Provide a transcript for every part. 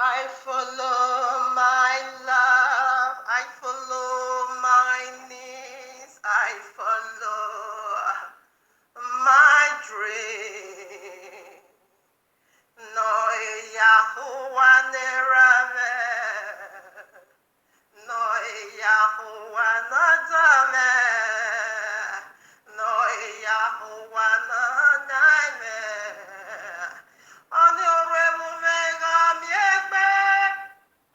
I follow my love, I follow my needs, I follow my dream. No Yahuwah nerave, no Yahuwah nadame, no Yahuwah no naime. Oni orebu mega miegbe,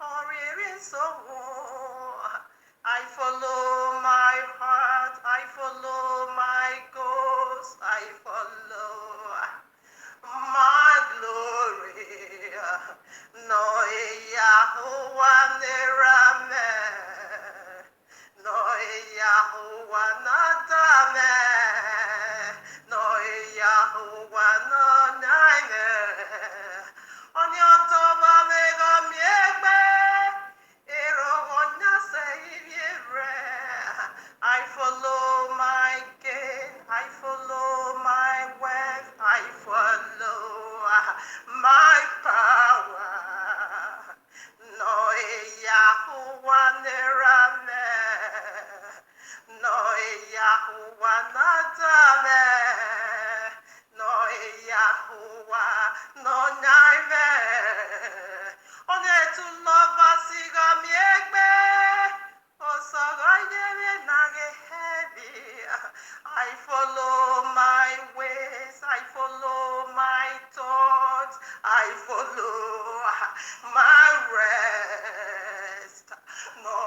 oriri sowo. I follow my heart, I follow my goals, I follow my glory. No Yahuwah nerame, no Yahuwah nadame, no Yahuwah no naime. Oni otoba mega miegbe, erogonya seiriere. I follow my gain, I follow my wealth, I follow my power. No Yahuwah nerame, no Yahuwah nadame, no Yahuwah no naime. One tu lova siga miegbe, osaga yere nage heavy. I follow my ways, I follow my thoughts, I follow my rest. No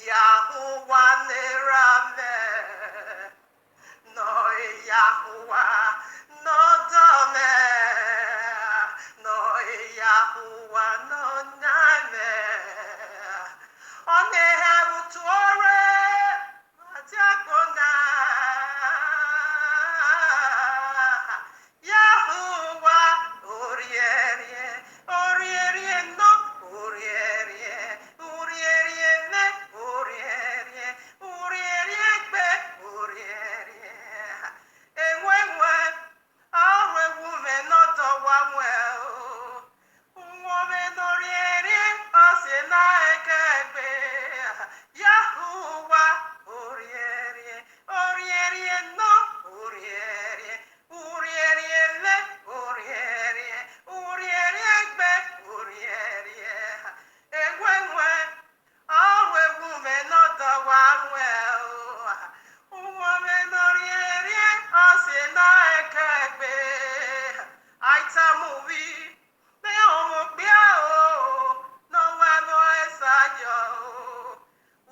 Yahuwah nerame, no Yahuwah no dame, no Yahuwah no name. One hebu tuore, Matiagona. Yahuwah, Orierie, Orierie no, Orierie, Orierie ne, Orierie, Orierie be, Orierie. Enwenwe, awe woman not the one well. Woman Orierie, Osina ekebe. Yahuwah, Orierie, Orierie no, Orierie, Orierie le, Orierie, Orierie be, Orierie. Enwenwe, awe woman not the one well. Woman Orierie, Osina ekebe. Aitamuvi, me omokbia o, no wemo esayo.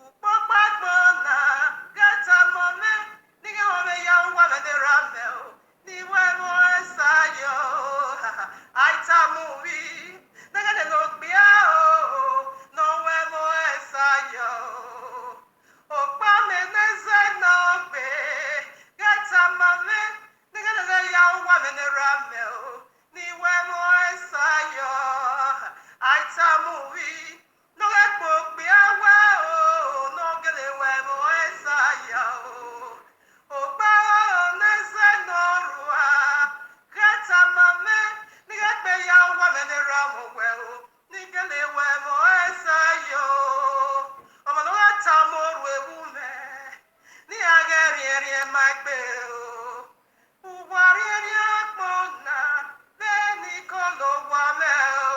Ukpokpagbona, geta mome, nige ome ya wame de ramel, ni wemo esayo. Aitamuvi, nige de nokbia o, no wemo esayo. Okpa me neze nogbe, geta mome, nige de ya wame de ramel, ni wemo esayo. Aitamuvi, no ekpo gbe awa o, no gele wemo esayo. Okpa o neze norua, geta mame, ni ekpe ya wame de ramo well, ni gele wemo esayo. Omo no atamoru ewume, ni ageri magbe o. Uwari akpona, beni kolo wame o.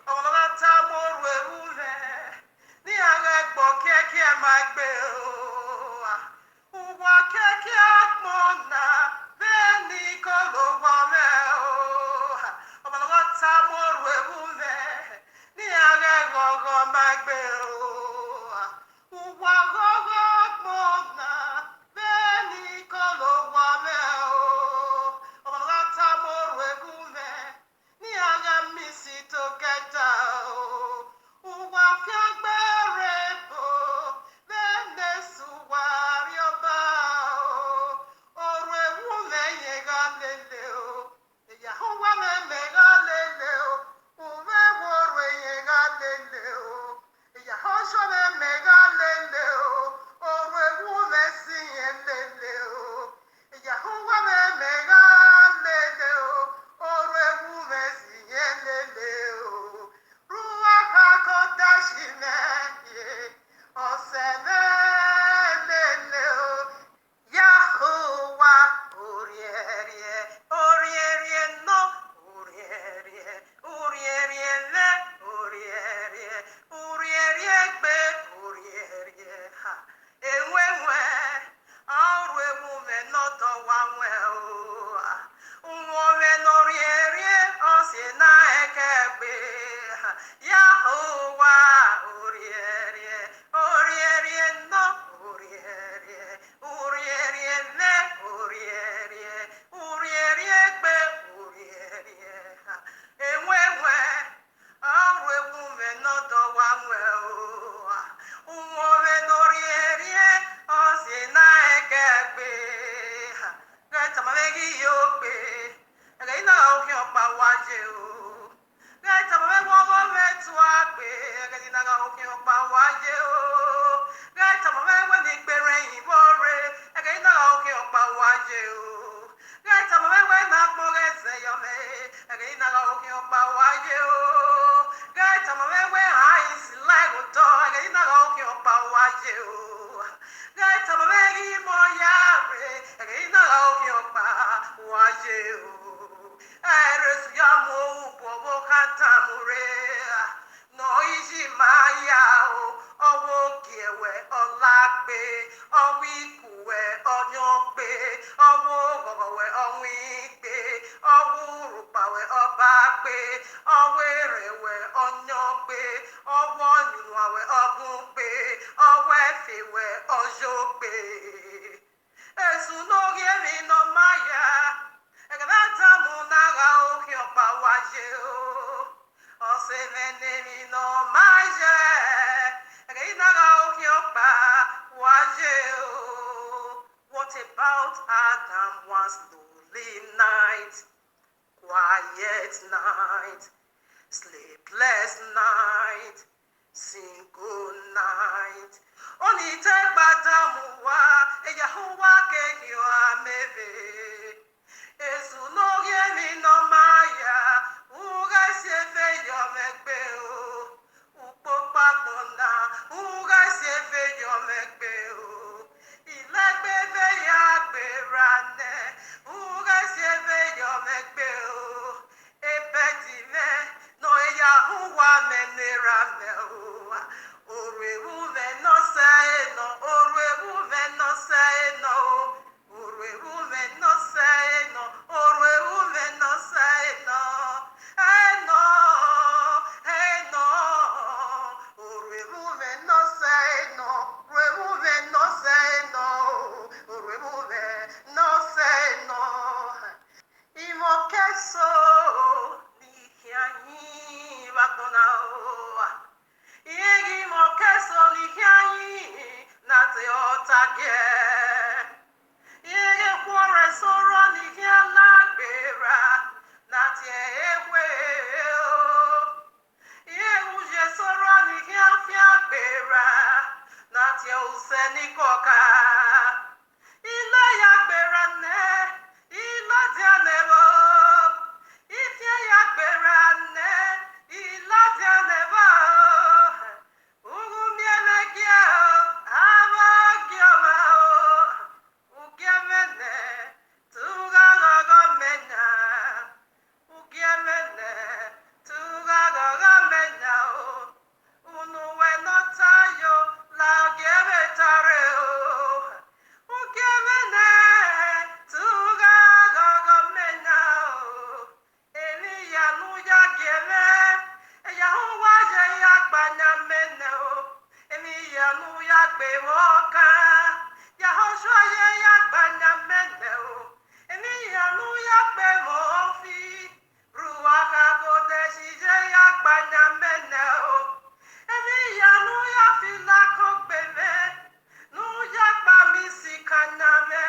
Omo no atamoru ewume, ni agbo keke magbe o. Uwa keke akpona, beni kolo wame o. Omo no atamoru ewume, What about Adam was lonely night, quiet night, sleepless night, single night. Only take Badamuwa, a Yahuwa ke you are maybe. Esu no yemi no maya, uga sefe yo mekbeo. Upo pagona, uga sefe yo mekbeo. Ilagbe fe ya gberane, uga sefe yo mekbeo. Ebeti me, no Yahuwa menera meo. Orewu me no say no, orewu me no say no. Orewu me no say no, orewu me no say no. Hey no, hey no. Orewu me no say no, orewu me no say no. Orewu me no say no. Imo keso ni hianyi bakona o. Yegi mo keso ni hianyi na te otage. Yegi kwore soro ni hialagbera na te ewe o. Yegi uje soro ni hiafiagbera na te use ni koka. Ile ya gbera ne, ile dia nebo. Ifye ya gbera ne, ile dia nebo. Ugu miele gia, ama gia ma o. Ugia mene, tuga gogo mena. Ugia mene, tuga gogo mena o. Unu we no tayo, la gieve tare o. Ugia mene, tuga gogo mena o. Eliya nu ya gieve, Yahuwa je ya gbanya mene o. Eliya nu ya gbe woka, Yahoshua ye ya gbanya mene o. Eliya nu ya gbe mofi, Ruaka kodeshi je ya gbanya mene o. Eliya nu ya fila kogbeme, nu ya gba mi sikanyame,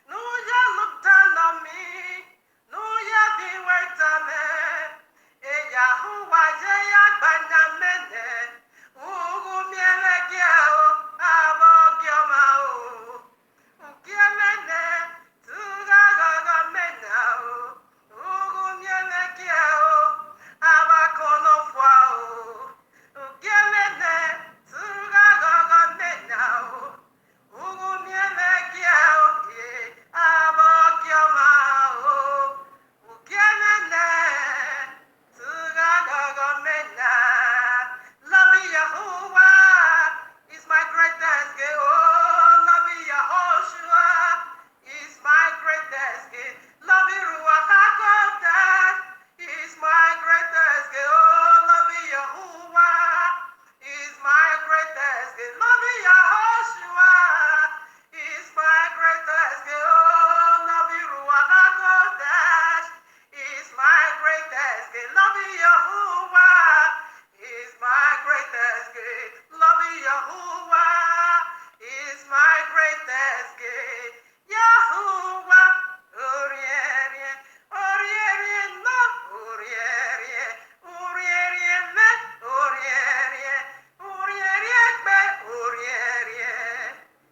nu ya look down on me, nu ya be wetame. Yahuwa je ya gbanya mene, ugu miele gia o, abo gioma o. Ugia mene, tuga gogo mena o. Ugu miele gia o, aba kono fwa o. Ugia mene, tuga gogo mena o. Ugu miele gia o, abo gioma o. Ugia mene, tuga gogo mena. Love Yahuwah is my greatest gift. Oh, love Yahoshua is my greatest gift. Love Ruach HaKodesh is my greatest gift. Oh, love Yahuwah is my greatest gift. Love Yahoshua is my greatest gift. Oh, love Ruach HaKodesh is my greatest gift. Love Yahuwah is my greatest gift. Love Yahuwah is my greatest gift. Yahuwah, Orierie, Orierie, no, Orierie, Orierie, me, Orierie, Orierie, be, Orierie,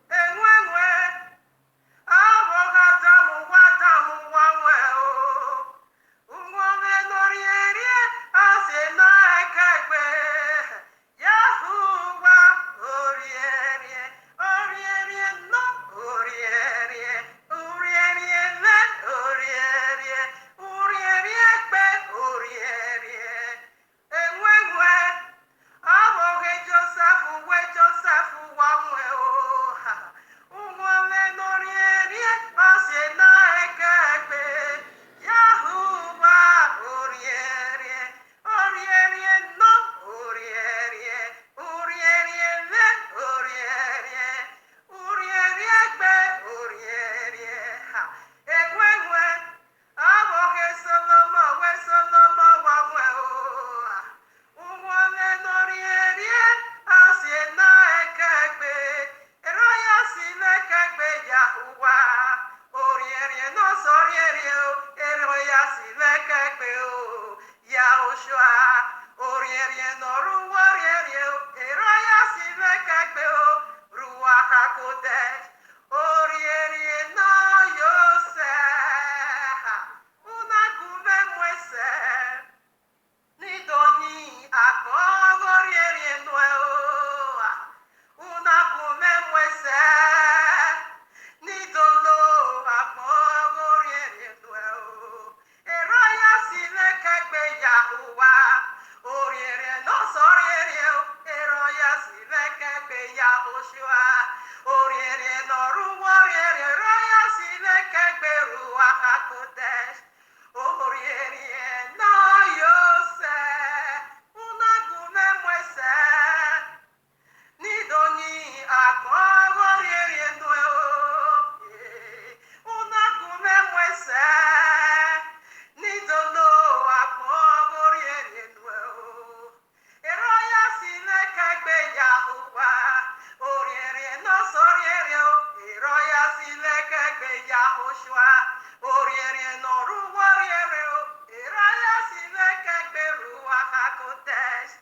Enwenwe, Awogadamu, Wadamu, Wanwe, oh, Unwome, Orierie, Yahushua. Orierie no ruarierie, Eraya Sivekagbe, Ruach HaKodesh. Orierie no Yosef, Unakuve Mwese. Nidoni akogorierie nueo, Unakuve Mwese. Nidolo akogorierie nueo. Eraya Sivekagbe Yahuwah. Orierie no sorierie, Eraya Sivekagbe Yahushua. Orierie no ruarierie, Eraya Sivekagbe Ruach HaKodesh. Orierie no Yosef, Unagume Mwese. Nidoni akogorierie nueo, Unagume Mwese. Nidolo akogorierie nueo. Eraya Sivekagbe Yahuwah. Orierie no sorierie, Eraya Sivekagbe Yahushua. Orierie no ruarierie, Eraya Sivekagbe Ruach HaKodesh.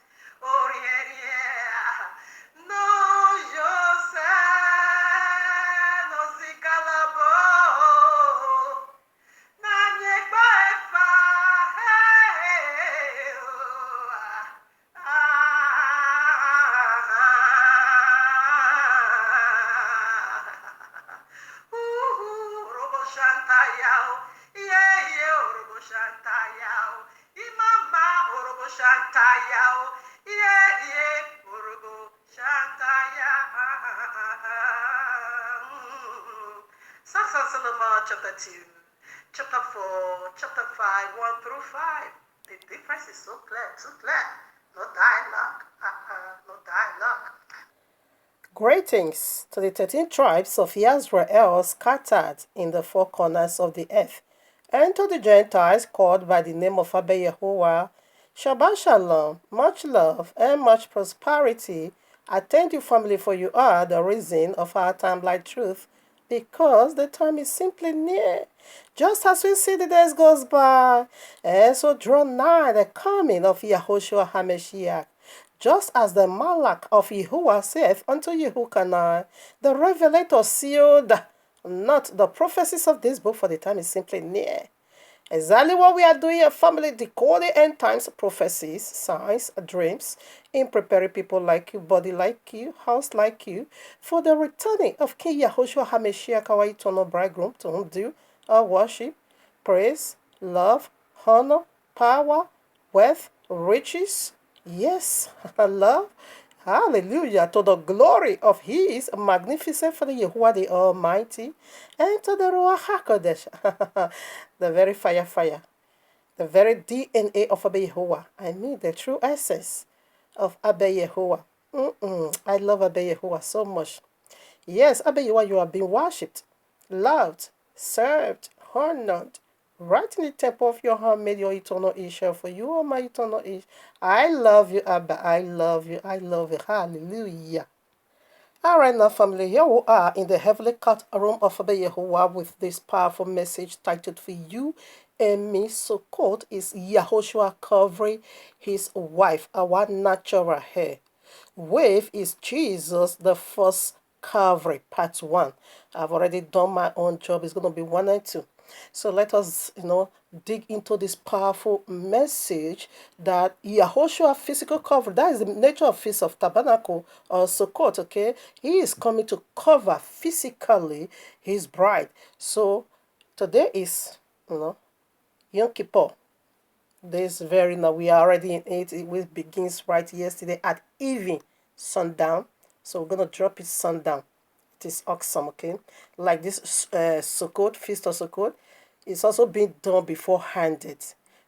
Orierie no Yosef, no Zikalabo. Nanyegba efa, hey, oh, Robo Shantayao, yeah, Robo Shantayao, Imama, Robo Shantayao, yeah, Robo Shantayao. Psalms of Solomon, chapter 2, chapter 4, chapter 5, 1 through 5. The difference is so clear, too clear. No dialogue, no dialogue. Greetings to the 13 tribes of Israel scattered in the four corners of the earth, and to the Gentiles called by the name of Abba Yehovah. Shabbat Shalom, much love and much prosperity. I thank you, family, for you are the reason of our time like truth, because the time is simply near. Just as we see the days goes by, and so draw nigh the coming of Yahushua HaMashiach. Just as the Malach of Yahuwah saith unto Yehukanai, the Revelator sealed not the prophecies of this book, for the time is simply near. Exactly what we are doing at family, decoding end times prophecies, signs, dreams, in preparing people like you, body like you, house like you, for the returning of King Yahushua HaMashiach, our eternal bridegroom, to whom due our worship, praise, love, honor, power, wealth, riches, yes, love, hallelujah, to the glory of His magnificent Father Yahuwah the Almighty, and to the Ruach HaKodesh, the very fire, the very DNA of Abba Yahuwah. I mean, the true essence of Abba Yahuwah. I love Abba Yahuwah so much. Yes, Abba Yahuwah, you have been worshipped, loved, served, honored, right in the temple of your handmaid, your eternal Israel. For you are my eternal Israel. I love you, Abba. I love you. I love you. Hallelujah. All right, now, family, here we are in the heavenly court room of Abba Yahuwah with this powerful message titled for you and me. So, quote is Yahushua covering his wife, our natural hair. Wave is Jesus, the first Calvary, part 1. I've already done my own job. It's going to be 1 and 2. So let us, dig into this powerful message that Yahushua physical cover, that is the nature of Feast of Tabernacle or Sukkot, okay? He is coming to cover physically his bride. So today is, Yom Kippur. This very now, we are already in it. It begins right yesterday at evening, sundown. So we're going to drop it sundown. It is awesome, okay? Like this Sukkot, Feast of Sukkot, it's also being done beforehand.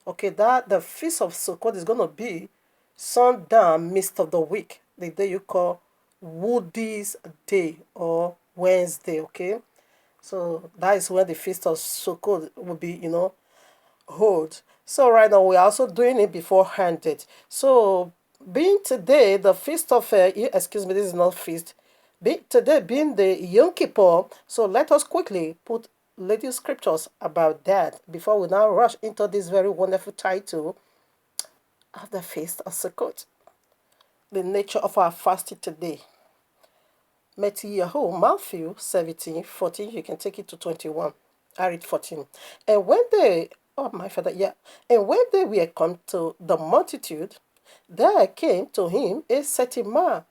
Okay, that the Feast of Sukkot is going to be sundown, midst of the week, the day you call Woody's Day or Wednesday, okay? So that is when the Feast of Sukkot will be, hold. So right now we're also doing it beforehand. So being today the feast of excuse me, this is not feast. Today being the Yom Kippur, so let us quickly put little scriptures about that before we now rush into this very wonderful title, of the Feast of Sukkot. The nature of our fasting today. Matthew 17:14. You can take it to 21. I read 14. And when they, oh my father, yeah. And when they were come to the multitude, there came to him a certain man,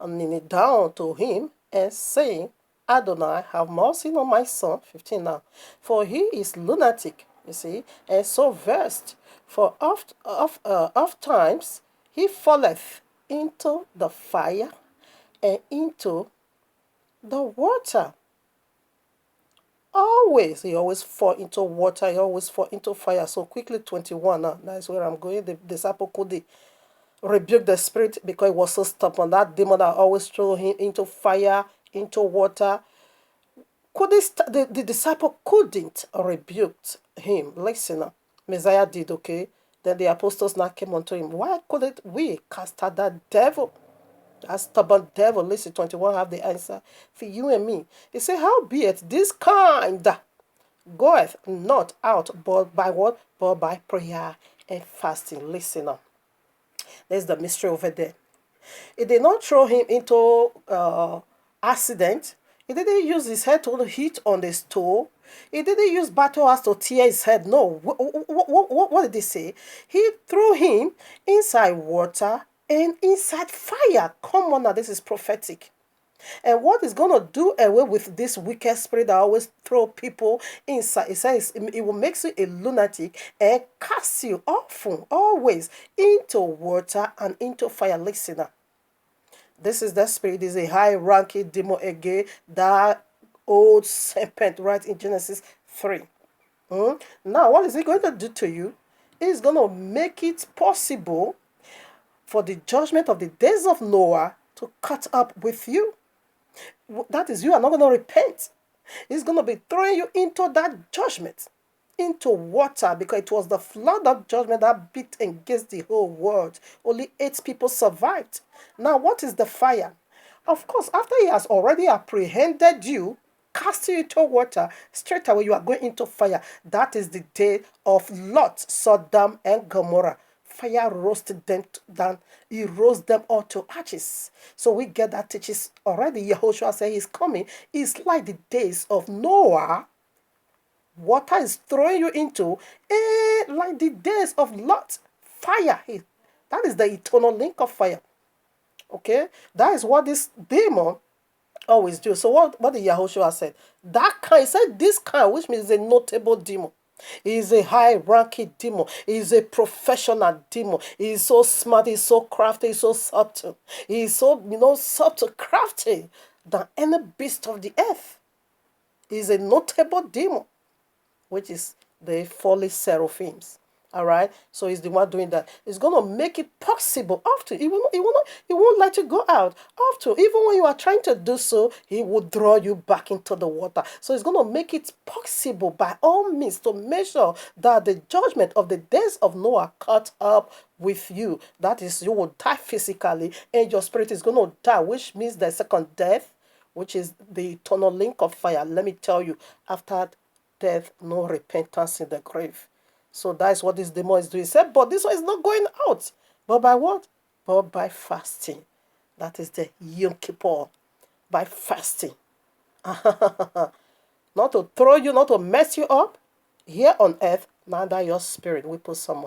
and kneeling down to him, and saying, Adonai, have mercy on my son. 15 now. For he is lunatic, you see, and so vexed. For oft times he falleth into the fire and into the water. He always fall into water, he always fall into fire. So quickly, 21 now. That's where I'm going. The disciple could rebuke the spirit because he was so stubborn. That demon that always throw him into fire, into water. The disciple couldn't rebuke him. Listen, Messiah did, okay? Then the apostles now came unto him. Why couldn't we cast out that devil? That stubborn devil. Listen, 21 have the answer for you and me. He said, howbeit this kind goeth not out, but by what? But by prayer and fasting. Listen now. There's the mystery over there. It did not throw him into accident. He didn't use his head to hit on the stove. He didn't use battle axe to tear his head. No. What did he say? He threw him inside water and inside fire. Come on now, this is prophetic. And what is going to do away with this wicked spirit that always throw people inside? It says it will make you a lunatic and cast you often, always into water and into fire. Listener, this is the spirit. Is a high-ranking demon again, that old serpent, right in Genesis 3. Now, what is he going to do to you? He's going to make it possible for the judgment of the days of Noah to cut up with you. That is, you are not going to repent. He's going to be throwing you into that judgment, into water, because it was the flood of judgment that beat against the whole world. Only 8 people survived. Now, what is the fire? Of course, after he has already apprehended you, cast you into water, straight away you are going into fire. That is the day of Lot, Sodom, and Gomorrah. Fire roasted them down. He roast them all to ashes. So we get that teaches already. Yehoshua said he's coming. It's like the days of Noah. Water is throwing you into, like the days of Lot. Fire. That is the eternal link of fire. Okay? That is what this demon always do. So what did Yehoshua said? That kind, he said this kind, which means a notable demon. He is a high-ranking demon. He is a professional demon. He is so smart. He is so crafty. He is so subtle. He is so, subtle, crafty than any beast of the earth. He is a notable demon, which is the fallen seraphims. All right, so he's the one doing that. He's gonna make it possible. After he won't let you go out. After, even when you are trying to do so, he will draw you back into the water. So he's gonna make it possible by all means to make sure that the judgment of the days of Noah caught up with you. That is, you will die physically, and your spirit is gonna die, which means the second death, which is the eternal link of fire. Let me tell you, after death, no repentance in the grave. So that's what this demon is doing. He said, but this one is not going out. But by what? But by fasting. That is the Yom Kippur. By fasting. Not to throw you, not to mess you up here on earth, neither your spirit. We put some.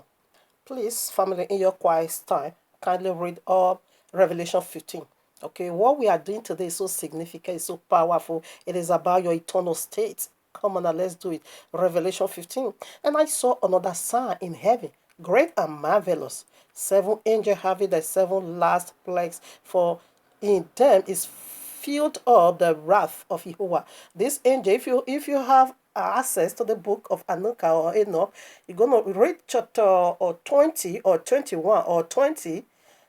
Please, family, in your quiet time, kindly read up Revelation 15. Okay, what we are doing today is so significant, it's so powerful. It is about your eternal state. Come on now, let's do it. Revelation 15. And I saw another sign in heaven, great and marvelous. 7 angels having the 7 last plagues, for in them is filled up the wrath of Jehovah. This angel, if you have access to the book of Anuka or Enoch, you're going to read chapter or 20 or 21 or 20.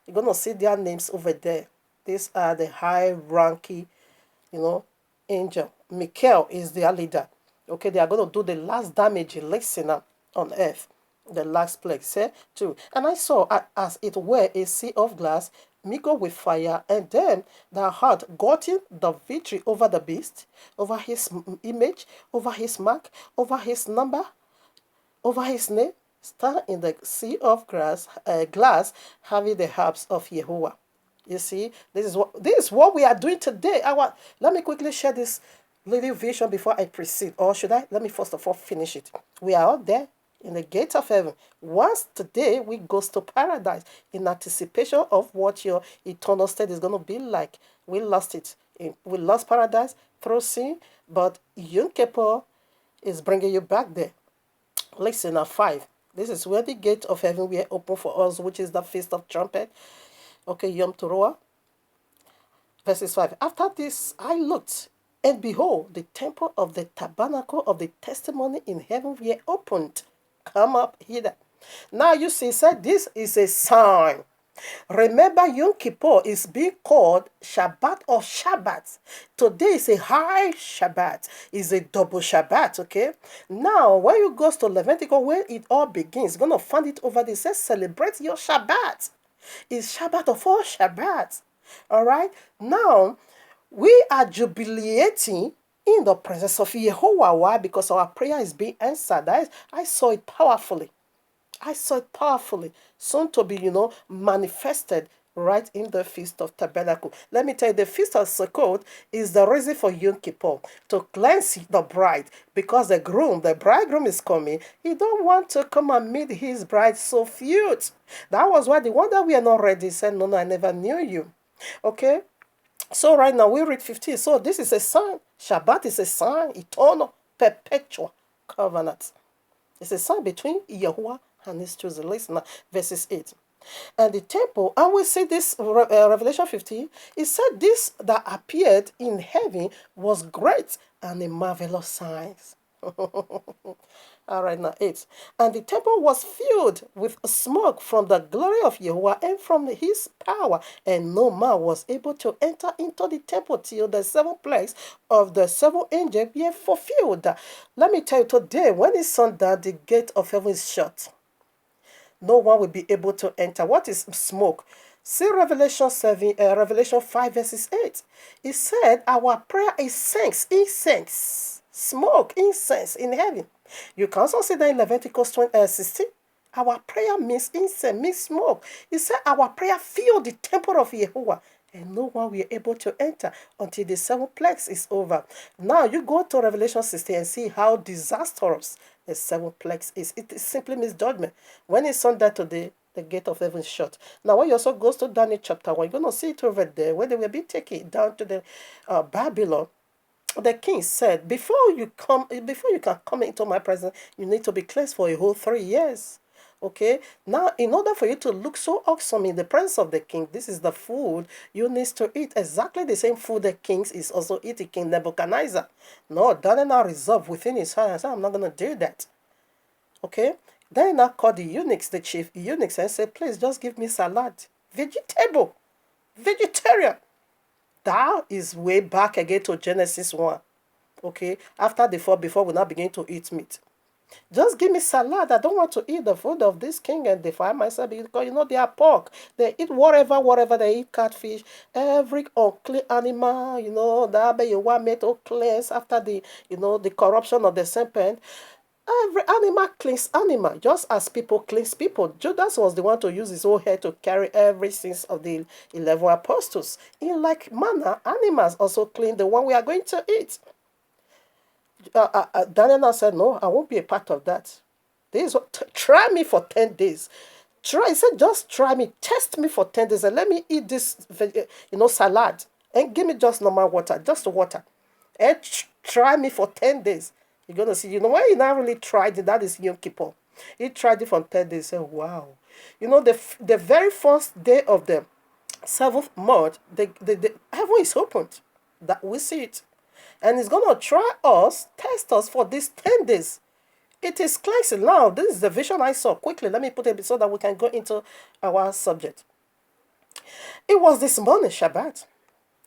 You're going to see their names over there. These are the high-ranking, angel. Michael is their leader. Okay, they are going to do the last damage, listener, on earth. The last plague, say, too. And I saw, as it were, a sea of glass, mingled with fire, and them that had gotten the victory over the beast, over his image, over his mark, over his number, over his name, stand in the sea of glass, having the herbs of Yehovah. You see, this is what we are doing today. Let me quickly share this little vision before I proceed. Or should I? Let me first of all finish it. We are out there in the gate of heaven. Once today we goes to paradise in anticipation of what your eternal state is going to be like. We lost it. We lost paradise through sin, but Yom Kippur is bringing you back there. Listen, now 5. This is where the gate of heaven will open for us, which is the feast of trumpet. Okay, Yom Teruah. Verses 5. After this I looked, and behold, the temple of the tabernacle of the testimony in heaven were opened. Come up hither. Now you see, said this is a sign. Remember, Yom Kippur is being called Shabbat or Shabbat. Today is a high Shabbat, is a double Shabbat, okay? Now, when you go to Leviticus, where it all begins, you're going to find it over there. It says, celebrate your Shabbat. It's Shabbat of all Shabbats. All right? Now, we are jubilating in the presence of Yehovah. Why? Because our prayer is being answered. I saw it powerfully. I saw it powerfully, soon to be, manifested right in the Feast of Tabernacle. Let me tell you, the Feast of Sukkot is the reason for Yom Kippur, to cleanse the bride, because the bridegroom is coming. He don't want to come and meet his bride so cute. That was why the one that we are not ready said, no, I never knew you. Okay? So right now we read 15. So this is a sign. Shabbat is a sign, eternal, perpetual covenant. It's a sign between Yahuwah and his chosen. Listen now, verses 8. And the temple, and we see this, Revelation 15, it said this that appeared in heaven was great and a marvelous sign. All right, now 8. And the temple was filled with smoke from the glory of Yahuwah and from his power, and no man was able to enter into the temple till the 7 plagues of the 7 angels were fulfilled. Let me tell you, today, when it's sundown, the gate of heaven is shut. No one will be able to enter. What is smoke? See Revelation 5 verses 8. It said our prayer is incense, smoke, incense in heaven. You can also see that in Leviticus 16. Our prayer means incense, means smoke. It said our prayer filled the temple of Yahuwah, and no one will be able to enter until the 7 plagues is over. Now you go to Revelation 16 and see how disastrous the 7 plagues is. It simply means judgment. When it's on that today, the gate of heaven is shut. Now when you also goes to Daniel chapter 1, you're going to see it over there, where they will be taken down to the Babylon. The king said, before you can come into my presence, you need to be cleansed for a whole 3 years. Okay, now in order for you to look so awesome in the presence of the king, this is the food you need to eat. Exactly the same food the king is also eating, King Nebuchadnezzar. No, Daniel now resolved within his heart and said, I'm not going to do that. Okay, then he now called the eunuchs, the chief eunuchs, and said, please just give me salad. Vegetarian. That is way back again to Genesis 1. Okay, after the fall, before we now begin to eat meat. Just give me salad. I don't want to eat the food of this king and defile myself, because they are pork. They eat whatever they eat, catfish, every unclean animal, that you want me to cleanse after the corruption of the serpent. Every animal cleans animal, just as people cleanse people. Judas was the one to use his own head to carry every sins of the 11 apostles. In like manner, animals also clean the one we are going to eat. Daniel now said, no, I won't be a part of that. Try me for 10 days. He said, just try me, test me for 10 days, and let me eat this, salad, and give me just normal water, just water, and try me for 10 days. You're going to see, when he now really tried it, that is Yom Kippur. He tried it for 10 days, said, wow. The very first day of the 7th month, the heaven is opened. That we see it. And he's going to test us for these 10 days. It is cleansing. Now, this is the vision I saw. Quickly, let me put it so that we can go into our subject. It was this morning, Shabbat.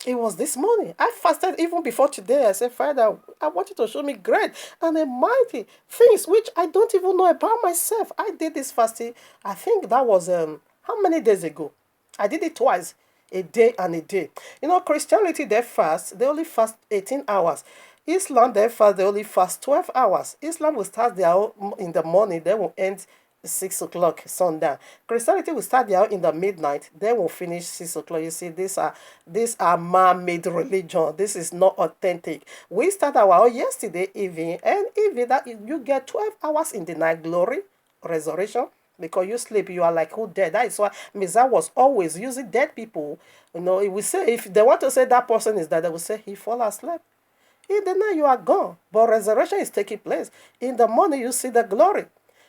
It was this morning. I fasted even before today. I said, Father, I want you to show me great and mighty things which I don't even know about myself. I did this fasting. I think that was, how many days ago? I did it twice. A day and a day. Christianity, they only fast 18 hours. Islam, they only fast 12 hours. Islam will start in the morning, they will end 6 o'clock sundown. Christianity will start there in the midnight, then we'll finish 6 o'clock. You see, these are man-made religion. This is not authentic. We start our own yesterday evening, and even that you get 12 hours in the night glory, resurrection. Because you sleep, you are like who dead. That is why Messiah was always using dead people. It will say if they want to say that person is dead, they will say he fall asleep. In the night you are gone, but resurrection is taking place. In the morning you see the glory.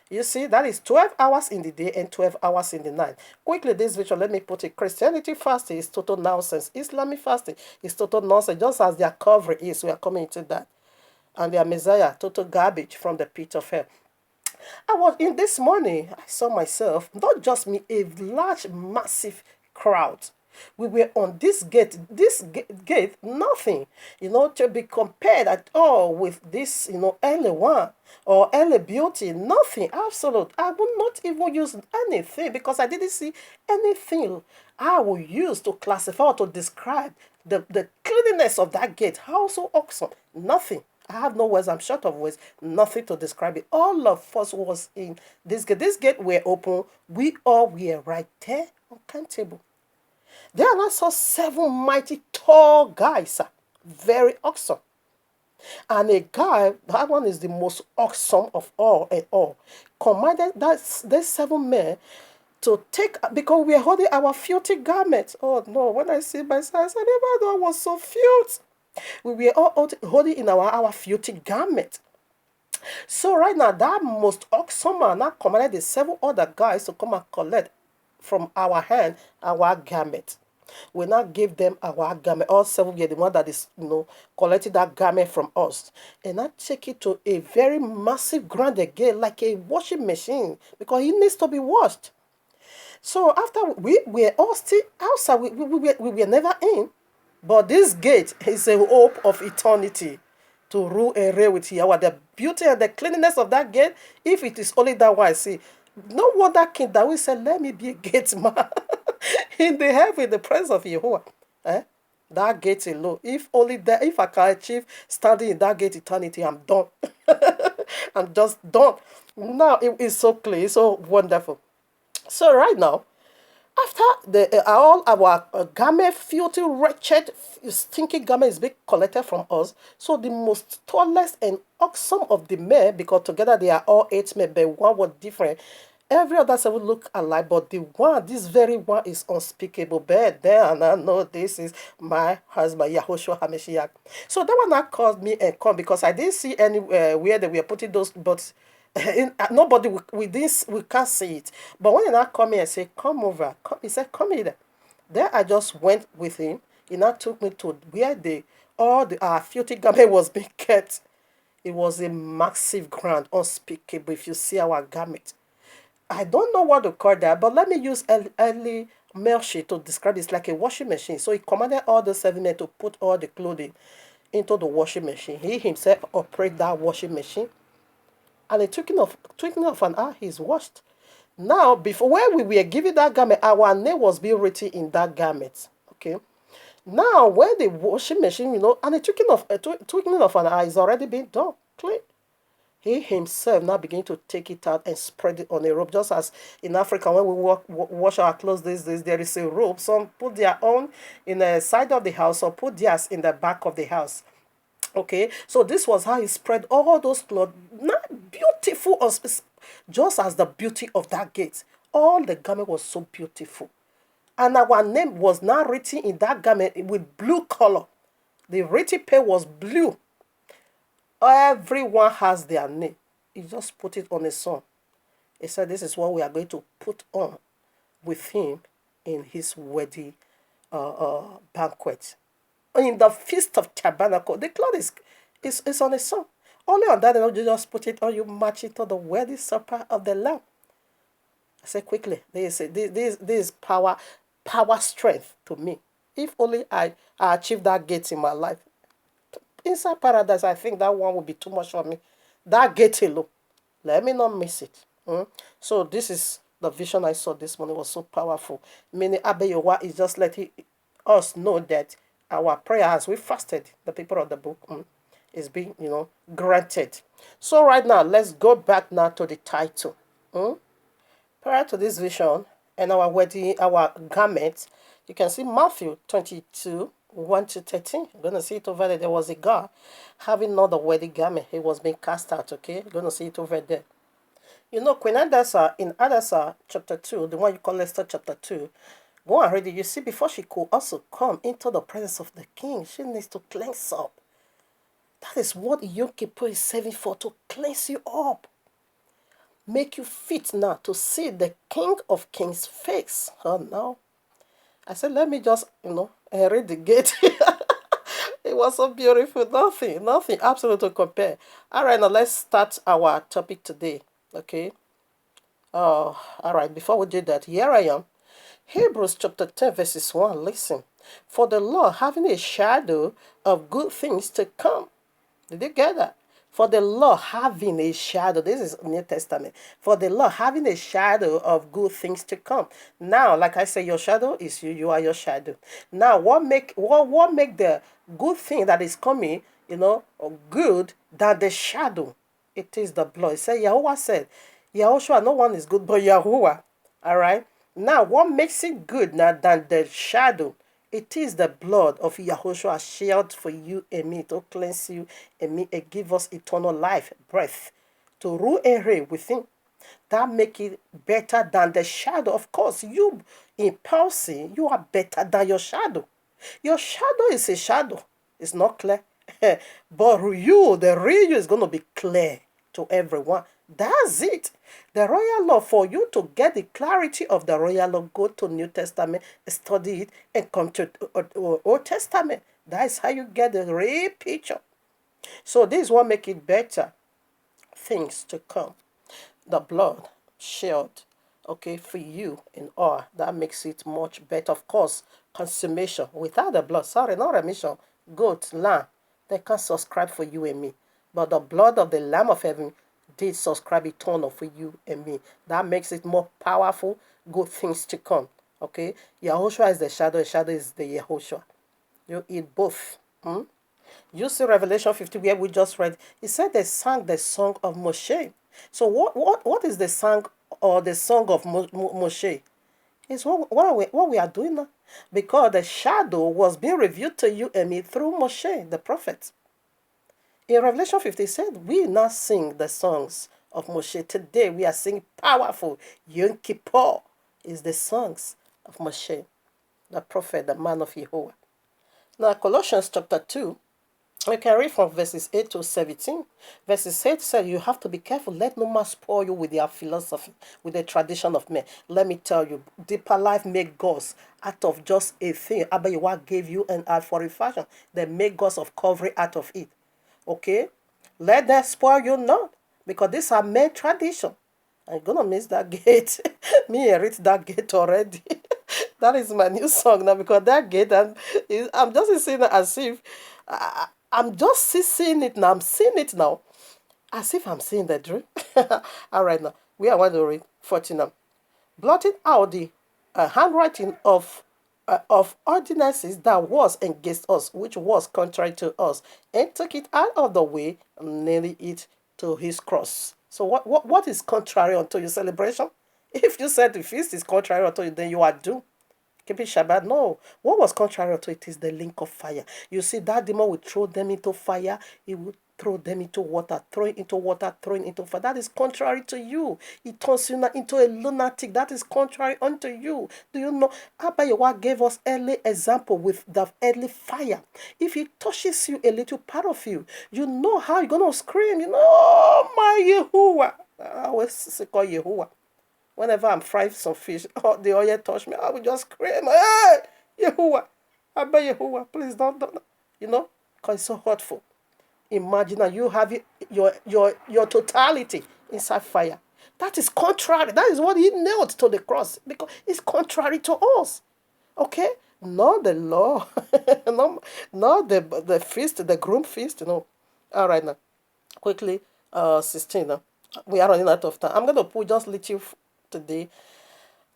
You see, that is 12 hours in the day and 12 hours in the night. Quickly, this visual, let me put it. Christianity fasting is total nonsense. Islamic fasting is total nonsense, just as their cover is. We are coming into that. And their Messiah, total garbage from the pit of hell. I was in this morning, I saw myself, not just me, a large, massive crowd. We were on this gate, nothing, to be compared at all with this, early one or early beauty, nothing, absolute. I will not even use anything because I didn't see anything I will use to classify or to describe the cleanliness of that gate. How so awesome? Nothing. I have no words. I'm short of words. Nothing to describe it. All of us was in this gate. This gate were open. We all were right there, uncountable. There I saw 7 mighty tall guys, sir. Very awesome. And a guy, that one is the most awesome of all and all, commanded those 7 men to take, because we are holding our filthy garments. Oh no, when I see myself, I never know I was so filthy. We were all holding in our filthy garment. So right now, that most awesome man now commanded the 7 other guys to come and collect from our hand our garment. We now give them our garment. All 7 were the one that is, collecting that garment from us. And I take it to a very massive ground again, like a washing machine, because it needs to be washed. So after we were all still outside, we were never in. But this gate is a hope of eternity to rule and reign with Yahweh. The beauty and the cleanliness of that gate, if it is only that one I see, no wonder King David said, let me be a gate man in the heaven, in the presence of Yahweh. That gate alone. If I can achieve standing in that gate eternity, I'm done. I'm just done. Now it is so clear, so wonderful. So right now, after all our garment, filthy, wretched, stinking garment is being collected from us, so the most tallest and awesome of the men, because together they are all 8 men, but one was different. Every other 7 look alike, but this very one is unspeakable. But then I know this is my husband, Yahushua HaMashiach. So that one now called me and come because I didn't see anywhere where they were putting those, but nobody we can't see it. But when he now come here and say, come over, come, he said, come here. Then I just went with him. He now took me to where our filthy garment was being kept. It was a massive ground, unspeakable. If you see our garment, I don't know what to call that, but let me use early Melchi to describe it. It's like a washing machine. So he commanded all the 7 men to put all the clothing into the washing machine. He himself operated that washing machine. And the twinkling of an eye, he's washed. Now, before when we were given that garment, our name was being written in that garment. Okay. Now, when the washing machine, and the twinkling of an eye is already being done, clean. He himself now begin to take it out and spread it on a rope. Just as in Africa, when we wash our clothes these days, there is a rope. Some put their own in the side of the house or put theirs in the back of the house. Okay, so this was how he spread all those clothes. Not beautiful, just as the beauty of that gate. All the garment was so beautiful. And our name was now written in that garment with blue color. The written paper was blue. Everyone has their name. He just put it on his son. He said, this is what we are going to put on with him in his wedding banquet. In the Feast of Tabernacle, the cloth is on his son. Only on that, you just put it on, you match it to the wedding supper of the Lamb. I say quickly, this is power strength to me. If only I achieve that gate in my life. Inside paradise, I think that one would be too much for me. That gate alone, let me not miss it. So this is the vision I saw this morning. Was so powerful. Meaning Abeyowa is just letting us know that our prayer as we fasted, the people of the book, is being, granted. So right now, let's go back now to the title. Prior to this vision and our wedding, our garment, you can see Matthew 22, 1 to 13. You're going to see it over there. There was a guy having not the wedding garment. He was being cast out, okay? You're going to see it over there. You know, Queen Hadassah in Hadassah chapter 2, the one you call Esther chapter 2, go and read it. You see, before she could also come into the presence of the king, she needs to cleanse up. That is what Yom Kippur is serving for, to cleanse you up. Make you fit now to see the King of Kings' face. Oh, no. I said, let me just, read the gate. It was so beautiful. Nothing absolute to compare. All right, now let's start our topic today. Okay. All right, before we do that, here I am. Hebrews chapter 10, verses 1. Listen. For the law having a shadow of good things to come. Did you get that? For the law having a shadow. This is New Testament. For the law having a shadow of good things to come. Now, like I say, your shadow is you. You are your shadow. Now, what make the good thing that is coming, good than the shadow? It is the blood. It said, Yahuwah said, Yahushua, no one is good but Yahuwah. All right. Now, what makes it good now than the shadow? It is the blood of Yahushua shed for you and me to cleanse you and me and give us eternal life, breath, to rule and reign within. That make it better than the shadow. Of course, you in person, you are better than your shadow. Your shadow is a shadow. It's not clear. But you, the real you, is going to be clear to everyone. That's it. The royal law, for you to get the clarity of the royal law, go to New Testament, study it, and come to Old Testament. That's how you get the real picture. So this is what make it better. Things to come. The blood shed, okay, for you and all. That makes it much better. Of course, consummation. Without the blood, sorry, not remission, goat, lamb, they can't subscribe for you and me. But the blood of the Lamb of heaven did subscribe eternal for you and me. That makes it more powerful, good things to come. Okay? Yahushua is the shadow is the Yahushua. You eat both. You see Revelation 50 where we just read, it said they sang the song of Moshe. So what is the song or the song of Moshe? It's what we are doing now. Because the shadow was being revealed to you and me through Moshe, the prophet. In Revelation 50, it said, we now sing the songs of Moshe. Today we are singing powerful. Yom Kippur is the songs of Moshe, the prophet, the man of Yehovah. Now, Colossians chapter 2, we can read from verses 8 to 17. Verses 8 said, you have to be careful. Let no man spoil you with their philosophy, with the tradition of men. Let me tell you, deeper life make gods out of just a thing. Abayawa gave you an art for a fashion. They make gods of covering out of it. Okay? Let that spoil you not. Because these are men tradition. I'm going to miss that gate. Me, I read that gate already. That is my new song now. Because that gate, I'm just seeing it as if... I'm just seeing it now. I'm seeing it now. As if I'm seeing the dream. All right now. We are going to read 14 now. Blotting out the handwriting of ordinances that was against us, which was contrary to us, and took it out of the way, nailing it to his cross. So what is contrary unto your celebration? If you said the feast is contrary unto you, then you are doomed. Keep it Shabbat. No. What was contrary to it is the link of fire. You see, that demon will throw them into fire. He will throw them into water, throwing into water, throwing into fire. That is contrary to you. It turns you into a lunatic. That is contrary unto you. Do you know? Abba Yahweh gave us early example with the early fire. If it touches you, a little part of you, you know how you're going to scream. You know, oh my Yehovah. I always call Yehovah. Whenever I'm frying some fish, oh, the oil touch me, I will just scream, hey, Yehovah, Abba Yehovah, please don't, because it's so hurtful. Imagine that you have your totality inside fire. That is contrary. That is what he nailed to the cross because it's contrary to us. Okay? Not the law, not the feast, the groom feast, All right, now, quickly, 16 now. We are running out of time. I'm going to put just little today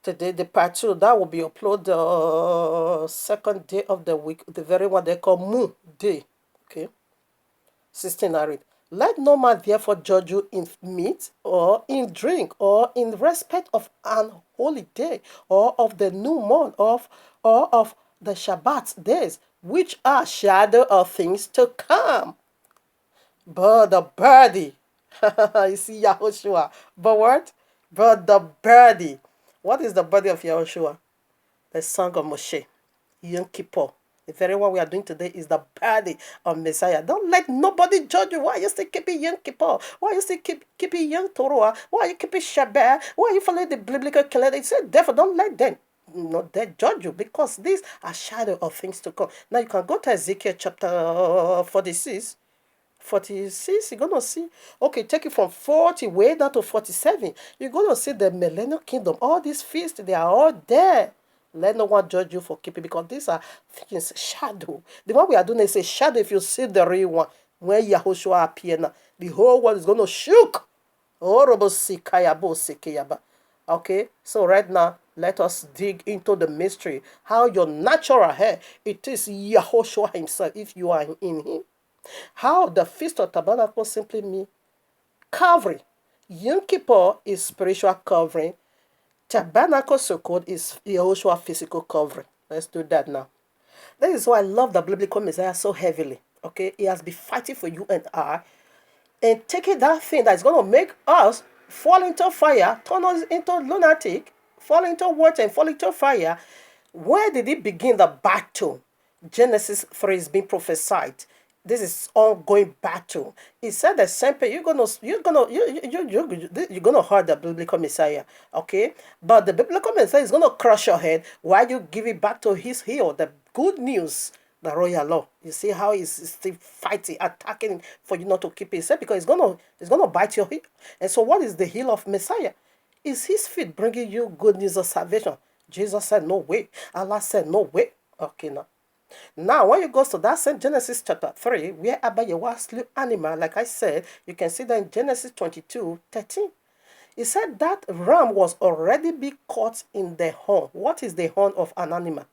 the part 2 that will be uploaded second day of the week, the very one they call Moon Day. Okay, 16 I read. Let no man therefore judge you in meat, or in drink, or in respect of an holy day, or of the new moon, or of the Shabbat days, which are shadow of things to come. But the birdie, you see Yahushua. But what? But the birdie. What is the body of Yahushua? The song of Moshe, Yom Kippur. The very one we are doing today is the body of Messiah. Don't let nobody judge you. Why you still keeping Yom Kippur? Why you still keeping Yom Torah? Why you keeping Shabbat? Why you following the biblical calendar? He said, therefore, don't let them not they judge you, because these are shadow of things to come. Now you can go to Ezekiel chapter 46. 46, you're gonna see, okay, take it from 40 way down to 47. You're gonna see the millennial kingdom. All these feasts, they are all there. Let no one judge you for keeping, because these are things shadow. The one we are doing is a shadow. If you see the real one, when Yahushua appear now, the whole world is gonna shook. Okay, so right now, let us dig into the mystery. How your natural hair, it is Yahushua himself, if you are in him. How the Feast of Tabernacle simply means covering. Yom Kippur is spiritual covering. Tabernacle Sukkot is Yahushua physical covering. Let's do that now. That is why I love the biblical Messiah so heavily. Okay, he has been fighting for you and I, and taking that thing that's going to make us fall into fire, turn us into lunatic, fall into water and fall into fire. Where did it begin the battle? Genesis 3 is being prophesied. This is ongoing battle. He said the same thing. You're gonna hurt the biblical Messiah, okay? But the biblical Messiah is gonna crush your head while you give it back to his heel. The good news, the royal law. You see how he's still fighting, attacking for you not to keep it safe, because it's gonna bite your heel. And so, what is the heel of Messiah? Is his feet bringing you good news of salvation? Jesus said, no way. Allah said, no way. Okay, now. Now, when you go to that same Genesis chapter 3, where Abba Yahweh slew animal, like I said, you can see that in Genesis 22:13. He said that ram was already be caught in the horn. What is the horn of an animal?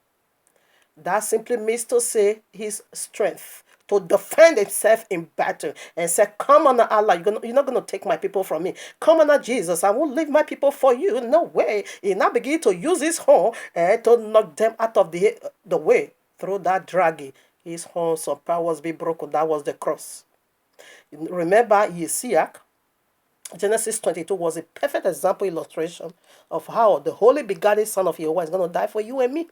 That simply means to say his strength to defend itself in battle, and say, come on, Allah, you're not going to take my people from me. Come on, Jesus, I won't leave my people for you. No way. He now begin to use his horn to knock them out of the way. Through that dragging, his horns of powers be broken. That was the cross. Remember, Yesiach, Genesis 22 was a perfect example, illustration of how the holy begotten Son of Yahweh is going to die for you and me.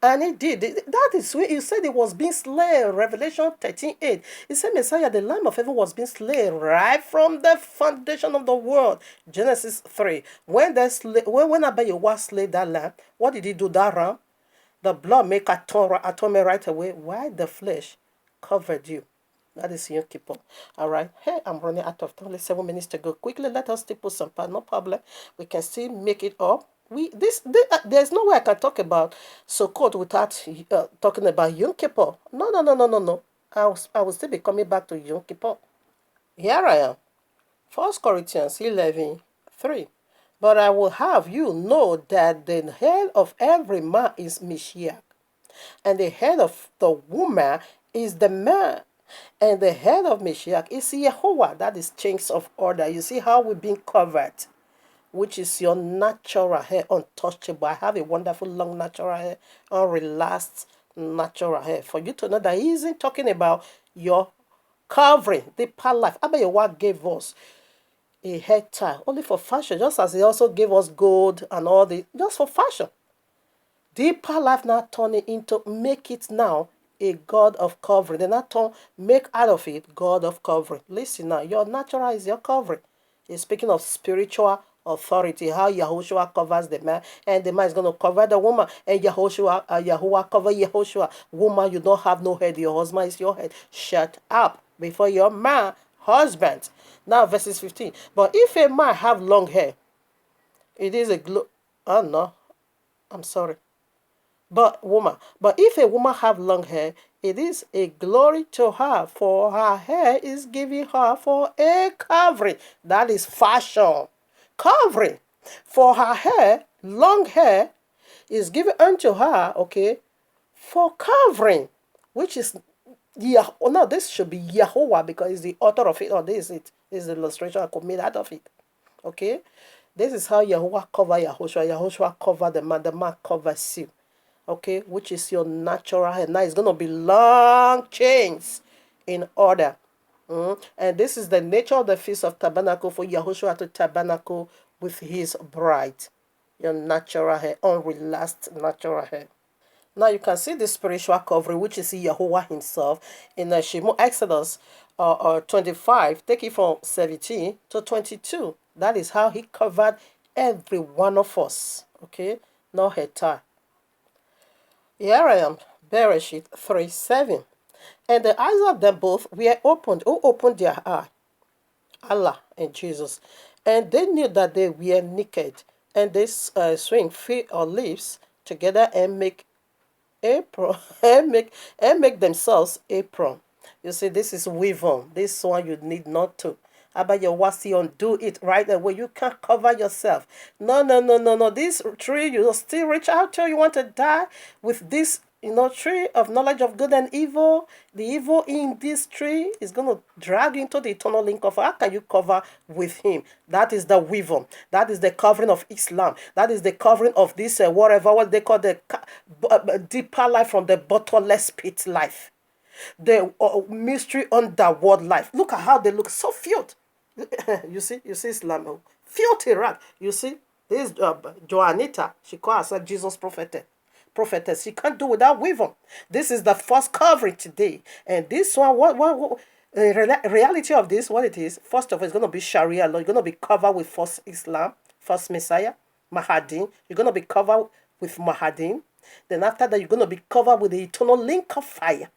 And he did. That is where he said he was being slain. Revelation 13:8. He said Messiah, the Lamb of heaven, was being slain right from the foundation of the world. Genesis 3. When Abba Yahweh slayed that lamb, what did he do, that ram? The blood make atonement right away. Why the flesh covered you? That is Yom Kippur. All right. Hey, I'm running out of time. Only 7 minutes to go. Quickly, let us still put some part. No problem. We can still make it up. There's no way I can talk about Sukkot without talking about Yom Kippur. No. I will still be coming back to Yom Kippur. Here I am. 1 Corinthians 11:3. But I will have you know that the head of every man is Mashiach, and the head of the woman is the man, and the head of Mashiach is Yehovah. That is change of order. You see how we've been covered, which is your natural hair, untouchable. I have a wonderful long natural hair, unrelaxed natural hair. For you to know that he isn't talking about your covering, deeper life. Abba Yahweh gave us a hair tie only for fashion, just as he also gave us gold and all the just for fashion. Deeper life now turning into make it now a God of covering. They now make out of it God of covering. Listen now, your natural is your covering. He's speaking of spiritual authority, how Yahushua covers the man, and the man is going to cover the woman, and Yahuwah cover Yahushua. Woman, you don't have no head, your husband is your head. Shut up before your man, husband. Now, verses 15. But if a man have long hair, it is a oh no, I'm sorry. But if a woman have long hair, it is a glory to her, for her hair is giving her for a covering. That is fashion. Covering. For her hair, long hair, is given unto her, okay, for covering, which is Oh no, this should be Yahuwah because he's the author of it. Or this is it. This is the illustration I could make out of it. Okay? This is how Yahuwah cover Yahushua. Yahushua cover the man covers you. Okay? Which is your natural hair. Now it's gonna be long chains in order. And this is the nature of the Feast of Tabernacle for Yahushua to tabernacle with his bride. Your natural hair, unrelaxed natural hair. Now you can see the spiritual covering, which is Yahuwah himself in Shemo Exodus 25, take it from 17 to 22. That is how he covered every one of us. Okay, no hetar. Here I am, Bereshit 3:7. And the eyes of them both were opened. Who opened their eye? Allah and Jesus. And they knew that they were naked. And they swing feet or leaves together and make apron and make themselves apron. You see, this is weave-on. This one you need not to. About your wasi on, do it right away. You can't cover yourself. No, no, no, no, no. This tree, you still reach out to. You want to die with this, tree of knowledge of good and evil. The evil in this tree is going to drag you into the eternal link of how can you cover with him? That is the weave-on. That is the covering of Islam. That is the covering of this whatever what they call the deeper life from the bottomless pit life. The mystery underworld life. Look at how they look, so filthy. you see Islam, filthy rag. You see, this Joanita, she calls herself Jesus prophetess. She can't do without weave-on. This is the first covering today, and this one, what reality of this, what it is. First of all, it's going to be Sharia law. You're going to be covered with first Islam, first Messiah, Mahadin. You're going to be covered with Mahadin. Then after that, you're going to be covered with the eternal link of fire.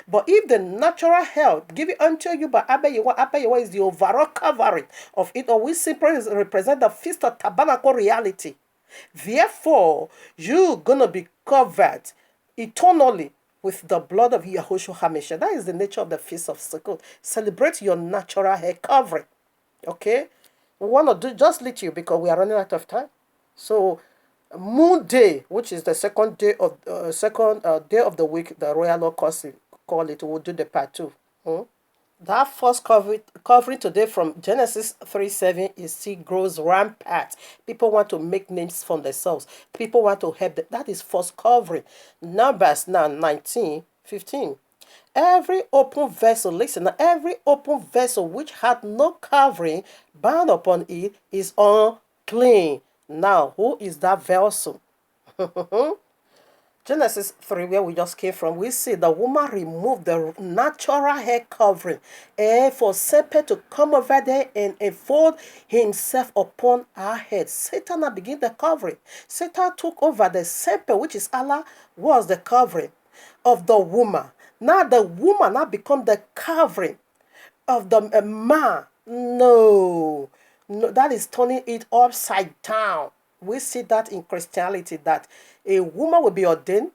But if the natural help give it unto you by Abba is the overall covering of it, or we simply represent the Feast of Tabernacle reality. Therefore, you're gonna be covered eternally with the blood of Yahushua HaMashiach. That is the nature of the Feast of Sukkot. Celebrate your natural hair covering. Okay? We want to do just little because we are running out of time. So Moon Day, which is the second day of the week, the royal law call it, we'll do the part 2. That first covering today from Genesis 3:7 is still grows rampant. People want to make names for themselves. People want to help them. That is first covering. Numbers now 19:15. Every open vessel, listen, every open vessel which had no covering bound upon it is unclean. Now, who is that vessel? Genesis 3, where we just came from, we see the woman removed the natural hair covering for Serpent to come over there and enfold himself upon her head. Satan now began the covering. Satan took over the Serpent, which is Allah, was the covering of the woman. Now the woman now become the covering of the man. No, that is turning it upside down. We see that in Christianity, that a woman will be ordained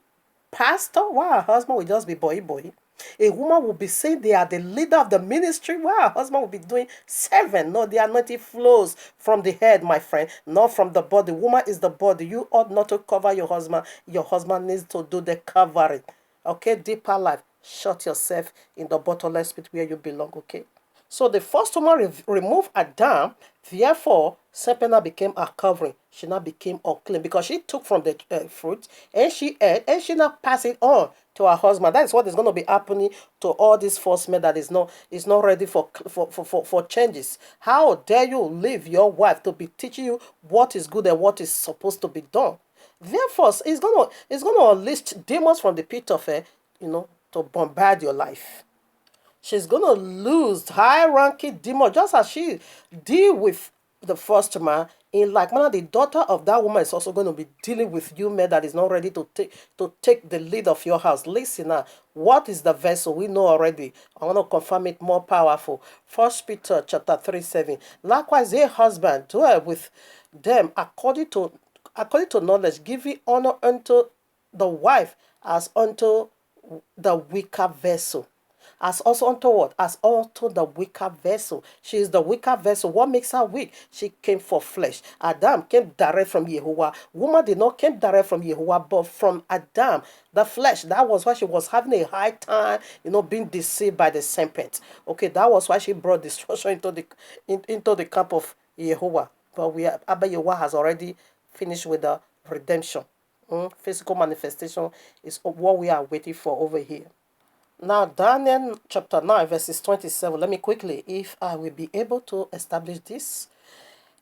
pastor while her husband will just be boy. A woman will be saying they are the leader of the ministry while her husband will be doing servant. No, the anointing flows from the head, my friend, not from the body. Woman is the body. You ought not to cover your husband. Your husband needs to do the covering. Okay, deeper life. Shut yourself in the bottomless pit where you belong, okay? So the first woman removed Adam, therefore, Serpent became a covering. She now became unclean because she took from the fruit and she ate and she now passed it on to her husband. That is what is going to be happening to all these false men that is not ready for changes. How dare you leave your wife to be teaching you what is good and what is supposed to be done? Therefore, it's gonna unleash demons from the pit of hell, to bombard your life. She's going to lose high-ranking demon, just as she deal with the first man. In like manner, the daughter of that woman is also going to be dealing with you, man, that is not ready to take the lead of your house. Listen now, what is the vessel? We know already. I want to confirm it more powerful. 1 Peter chapter 3:7. Likewise, a husband dwell with them according to knowledge, giving honor unto the wife as unto the weaker vessel. As also unto what? As unto the weaker vessel. She is the weaker vessel. What makes her weak? She came for flesh. Adam came direct from Yehovah. Woman did not came direct from Yehovah, but from Adam, the flesh. That was why she was having a hard time, being deceived by the serpent. Okay, that was why she brought destruction into the camp of Yehovah. But Abba Yehovah has already finished with the redemption. Physical manifestation is what we are waiting for over here. Now, Daniel chapter 9, verses 27. Let me quickly, if I will be able to establish this.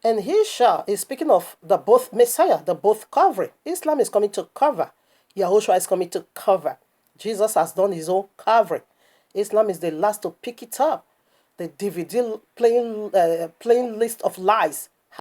And he shall, is speaking of the both Messiah, the both covering. Islam is coming to cover. Yahushua is coming to cover. Jesus has done his own covering. Islam is the last to pick it up. The DVD playing list of lies